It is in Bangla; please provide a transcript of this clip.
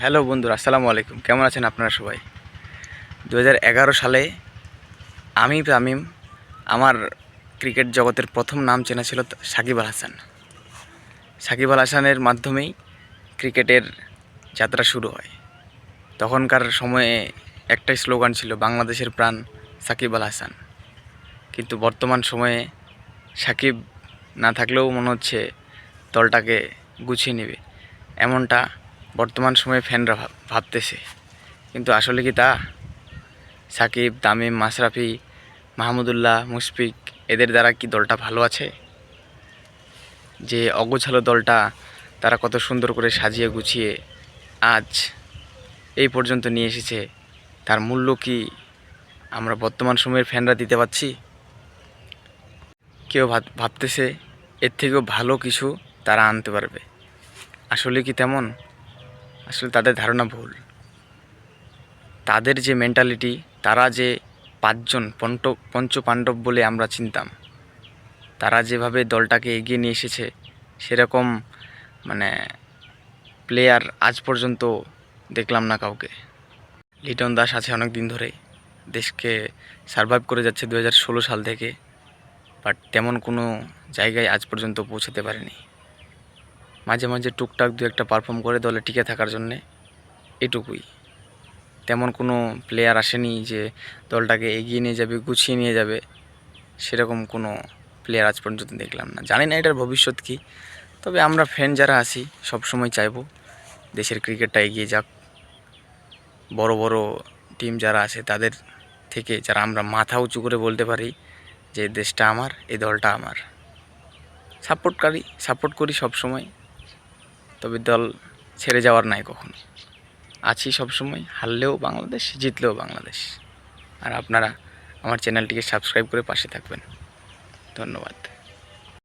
হ্যালো বন্ধুরা, আসসালামু আলাইকুম। কেমন আছেন আপনারা সবাই? 2011 সালে আমি তামিম আমার ক্রিকেট জগতের প্রথম নাম চেনা ছিল সাকিব আল হাসান। সাকিব আল হাসানের মাধ্যমেই ক্রিকেটের যাত্রা শুরু হয়। তখনকার সময়ে একটাই স্লোগান ছিল, বাংলাদেশের প্রাণ সাকিব আল হাসান। কিন্তু বর্তমান সময়ে সাকিব না থাকলেও মনে হচ্ছে দলটাকে গুছিয়ে নেবে, এমনটা বর্তমান সময়ে ফ্যানরা ভাবতেছে। কিন্তু আসলে কি তা? সাকিব, তামিম, মাশরাফি, মাহমুদুল্লাহ, মুশফিক এদের দ্বারা কি দলটা ভালো আছে? যে অগোছালো দলটা তারা কত সুন্দর করে সাজিয়ে গুছিয়ে আজ এই পর্যন্ত নিয়ে এসেছে, তার মূল্য কি আমরা বর্তমান সময়ের ফ্যানরা দিতে পারছি? কেউ ভাবতেছে এর থেকেও ভালো কিছু তারা আনতে পারবে। আসলে কি তেমন? আসলে তাদের ধারণা ভুল। তাদের যে মেন্টালিটি, তারা যে পাঁচজন পঞ্চপাণ্ডব বলে আমরা চিনতাম, তারা যেভাবে দলটাকে এগিয়ে নিয়ে এসেছে, সেরকম মানে প্লেয়ার আজ পর্যন্ত দেখলাম না কাউকে। লিটন দাস আছে অনেক দিন ধরে, দেশকে সারভাইভ করে যাচ্ছে 2016 সাল থেকে, বাট তেমন কোনো জায়গায় আজ পর্যন্ত পৌঁছাতে পারেনি। মাঝে মাঝে টুকটাক দু একটা পারফর্ম করে দলে টিকে থাকার জন্যে, এটুকুই। তেমন কোনো প্লেয়ার আসেনি যে দলটাকে এগিয়ে নিয়ে যাবে, গুছিয়ে নিয়ে যাবে, সেরকম কোনো প্লেয়ার আজ পর্যন্ত দেখলাম না। জানি না এটার ভবিষ্যৎ কী, তবে আমরা ফ্যান যারা আছি সবসময় চাইবো দেশের ক্রিকেটটা এগিয়ে যাক। বড় বড় টিম যারা আছে তাদের থেকে যারা আমরা মাথা উঁচু করে বলতে পারি যে দেশটা আমার, এই দলটা আমার, সাপোর্ট করি সবসময়। তবে দল ছেড়ে যাওয়ার নাই কখনো, আছি সবসময়। হারলেও বাংলাদেশ, জিতলেও বাংলাদেশ। আর আপনারা আমার চ্যানেলটিকে সাবস্ক্রাইব করে পাশে থাকবেন। ধন্যবাদ।